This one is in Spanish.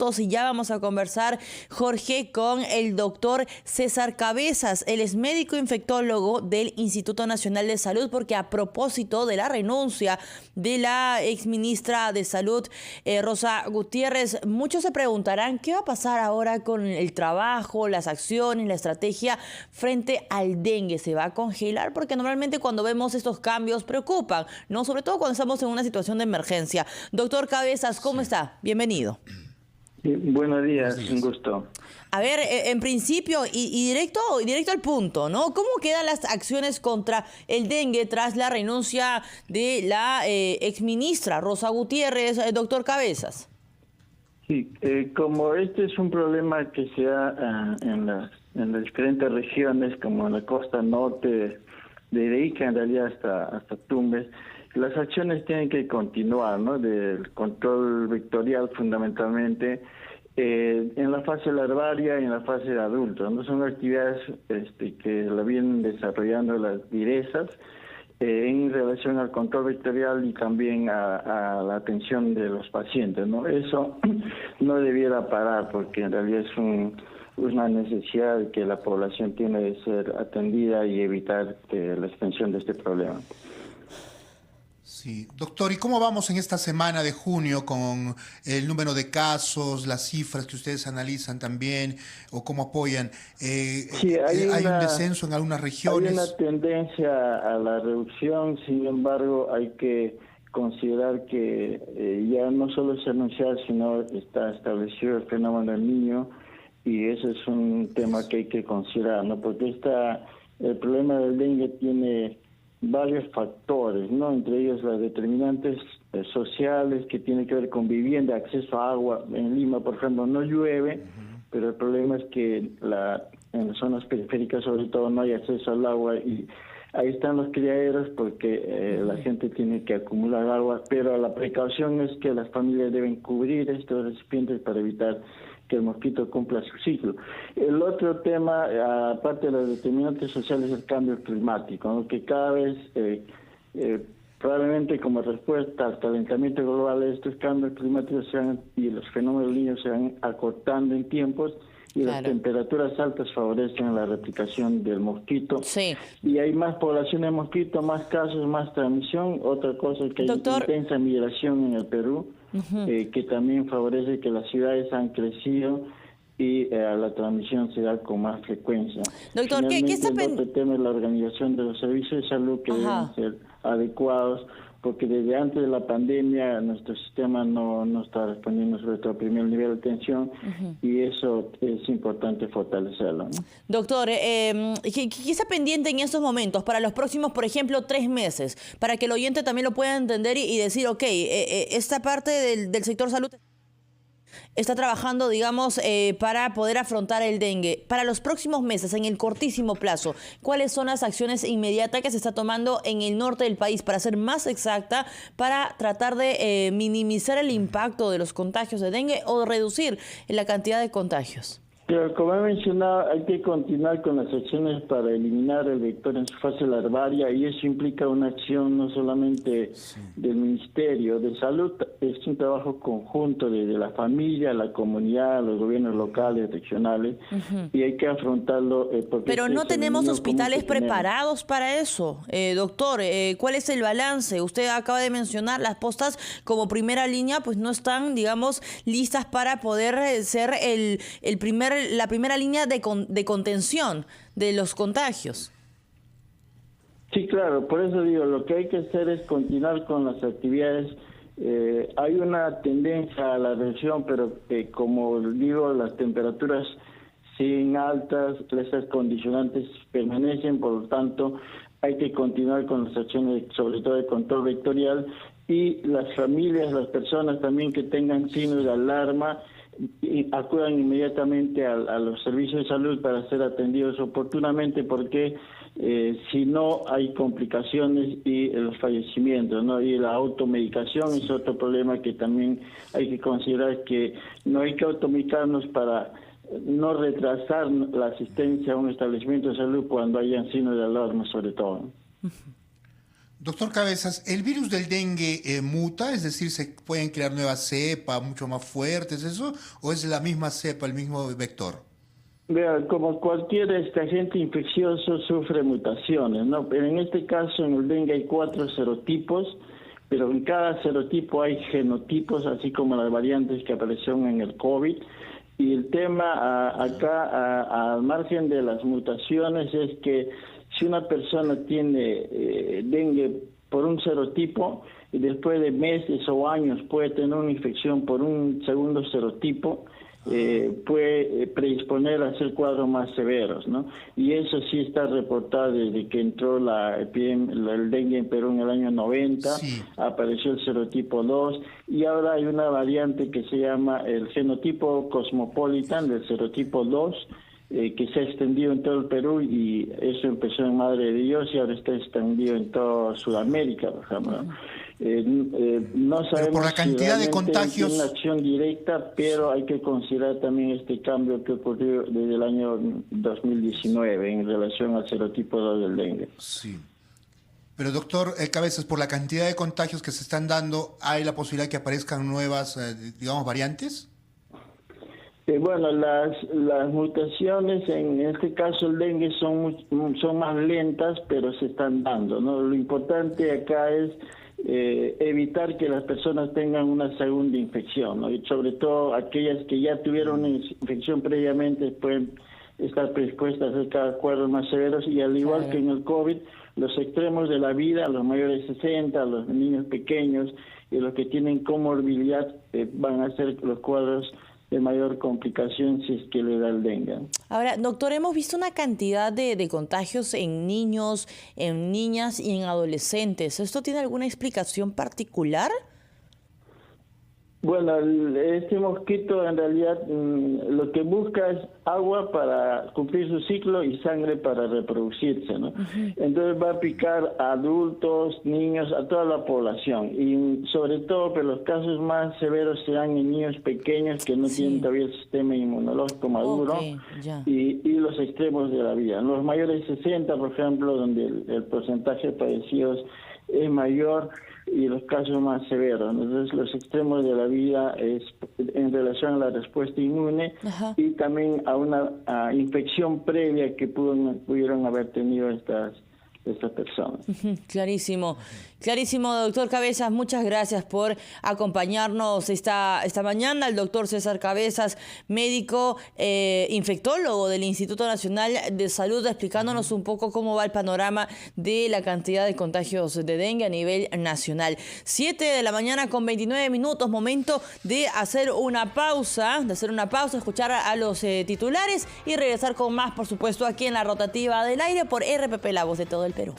Y ya vamos a conversar, Jorge, con el doctor César Cabezas. Él es médico infectólogo del Instituto Nacional de Salud, porque a propósito de la renuncia de la exministra de Salud, Rosa Gutiérrez, muchos se preguntarán qué va a pasar ahora con el trabajo, las acciones, la estrategia frente al dengue. ¿Se va a congelar? Porque normalmente cuando vemos estos cambios preocupan, ¿no? Sobre todo cuando estamos en una situación de emergencia. Doctor Cabezas, ¿cómo está? Bienvenido. Sí, buenos días, un gusto. A ver, en principio y directo al punto, ¿no? ¿Cómo quedan las acciones contra el dengue tras la renuncia de la exministra Rosa Gutiérrez, doctor Cabezas? Sí, como este es un problema que se da en las diferentes regiones, como en la costa norte de Ica, en realidad hasta Tumbes, las acciones tienen que continuar, ¿no? Del control vectorial fundamentalmente, en la fase larvaria y en la fase de adultos, ¿no? Son actividades que la vienen desarrollando las DIRESAs en relación al control vectorial y también a la atención de los pacientes, ¿no? Eso no debiera parar, porque en realidad es una necesidad que la población tiene de ser atendida y evitar la extensión de este problema. Sí, doctor, ¿y cómo vamos en esta semana de junio con el número de casos, las cifras que ustedes analizan también o cómo apoyan? Sí, hay un descenso en algunas regiones. Hay una tendencia a la reducción, sin embargo, hay que considerar que ya no solo se anunciado, sino está establecido el fenómeno del Niño, y ese es un tema que hay que considerar, ¿no? Porque el problema del dengue tiene varios factores, ¿no? Entre ellos las determinantes sociales que tienen que ver con vivienda, acceso a agua. En Lima, por ejemplo, no llueve, pero el problema es que en las zonas periféricas sobre todo no hay acceso al agua, y ahí están los criaderos porque la gente tiene que acumular agua, pero la precaución es que las familias deben cubrir estos recipientes para evitar que el mosquito cumpla su ciclo. El otro tema, aparte de los determinantes sociales, es el cambio climático, ¿no? Que cada vez, probablemente como respuesta al calentamiento global, estos cambios climáticos y los fenómenos del Niño se van acortando en tiempos, y las temperaturas altas favorecen la replicación del mosquito. Sí. Y hay más población de mosquito, más casos, más transmisión. Otra cosa es que hay intensa migración en el Perú, que también favorece que las ciudades han crecido y la transmisión se da con más frecuencia. Doctor, ¿qué está el otro tema es la organización de los servicios de salud, que deben ser adecuados, porque desde antes de la pandemia nuestro sistema no está respondiendo sobre todo al primer nivel de atención, y eso es importante fortalecerlo, ¿no? Doctor, ¿qué está pendiente en estos momentos para los próximos, por ejemplo, 3 meses? Para que el oyente también lo pueda entender y decir, ok, esta parte del sector salud está trabajando, digamos, para poder afrontar el dengue. Para los próximos meses, en el cortísimo plazo, ¿cuáles son las acciones inmediatas que se está tomando en el norte del país, para ser más exacta, para tratar de minimizar el impacto de los contagios de dengue o reducir la cantidad de contagios? Pero como he mencionado, hay que continuar con las acciones para eliminar el vector en su fase larvaria, y eso implica una acción no solamente del Ministerio de Salud, es un trabajo conjunto desde la familia, la comunidad, los gobiernos locales, regionales, y hay que afrontarlo. Pero no tenemos hospitales preparados para eso, doctor. ¿Cuál es el balance? Usted acaba de mencionar las postas como primera línea, pues no están, digamos, listas para poder ser la primera línea de contención de los contagios. Sí, claro, por eso digo, lo que hay que hacer es continuar con las actividades. Hay una tendencia a la reducción, pero como digo, las temperaturas siguen altas, esas condicionantes permanecen, por lo tanto hay que continuar con las acciones, sobre todo de control vectorial, y las familias, las personas también que tengan signos de alarma, y acudan inmediatamente a los servicios de salud para ser atendidos oportunamente, porque si no hay complicaciones y los fallecimientos, ¿no? Y la automedicación es otro problema que también hay que considerar, que no hay que automedicarnos para no retrasar la asistencia a un establecimiento de salud cuando hayan signos de alarma, sobre todo. Doctor Cabezas, ¿el virus del dengue muta? Es decir, ¿se pueden crear nuevas cepas mucho más fuertes, eso? ¿O es la misma cepa, el mismo vector? Vea, como cualquier agente infeccioso sufre mutaciones, ¿no? Pero en este caso, en el dengue hay 4 serotipos, pero en cada serotipo hay genotipos, así como las variantes que aparecieron en el COVID. Y el tema acá, al margen de las mutaciones, es que si una persona tiene dengue por un serotipo y después de meses o años puede tener una infección por un segundo serotipo, puede predisponer a hacer cuadros más severos, ¿no? Y eso sí está reportado desde que entró el dengue en Perú en el año 90, sí. Apareció el serotipo 2 y ahora hay una variante que se llama el genotipo cosmopolitan del serotipo 2, que se ha extendido en todo el Perú, y eso empezó en Madre de Dios y ahora está extendido en toda Sudamérica, por ejemplo. No sabemos, pero por la cantidad de contagios, una acción directa, pero hay que considerar también este cambio que ocurrió desde el año 2019 en relación al serotipo 2 del dengue. Sí. Pero doctor Cabezas, por la cantidad de contagios que se están dando, ¿hay la posibilidad que aparezcan nuevas, digamos, variantes? Bueno, las mutaciones, en este caso el dengue, son más lentas, pero se están dando, ¿no? Lo importante acá es evitar que las personas tengan una segunda infección, ¿no? Y sobre todo aquellas que ya tuvieron una infección previamente pueden estar predispuestas a hacer cuadros más severos, y al igual que en el COVID, los extremos de la vida, los mayores de 60, los niños pequeños y los que tienen comorbilidad van a ser los cuadros de mayor complicación si es que le da el dengue. Ahora, doctor, hemos visto una cantidad de contagios en niños, en niñas y en adolescentes. ¿Esto tiene alguna explicación particular? Bueno, este mosquito en realidad lo que busca es agua para cumplir su ciclo y sangre para reproducirse, ¿no? Entonces va a picar a adultos, niños, a toda la población, y sobre todo, pero los casos más severos serán en niños pequeños que no tienen todavía el sistema inmunológico maduro, y los extremos de la vida. Los mayores de 60, por ejemplo, donde el porcentaje de padecidos es mayor, y los casos más severos. Entonces, los extremos de la vida es en relación a la respuesta inmune y también a una infección previa que pudieron haber tenido estas personas. Clarísimo, clarísimo, doctor Cabezas. Muchas gracias por acompañarnos esta mañana. El doctor César Cabezas, médico infectólogo del Instituto Nacional de Salud, explicándonos un poco cómo va el panorama de la cantidad de contagios de dengue a nivel nacional. 7 de la mañana con 29 minutos, momento de hacer una pausa, escuchar a los titulares y regresar con más, por supuesto, aquí en la rotativa del aire por RPP, la voz de todo el Perú.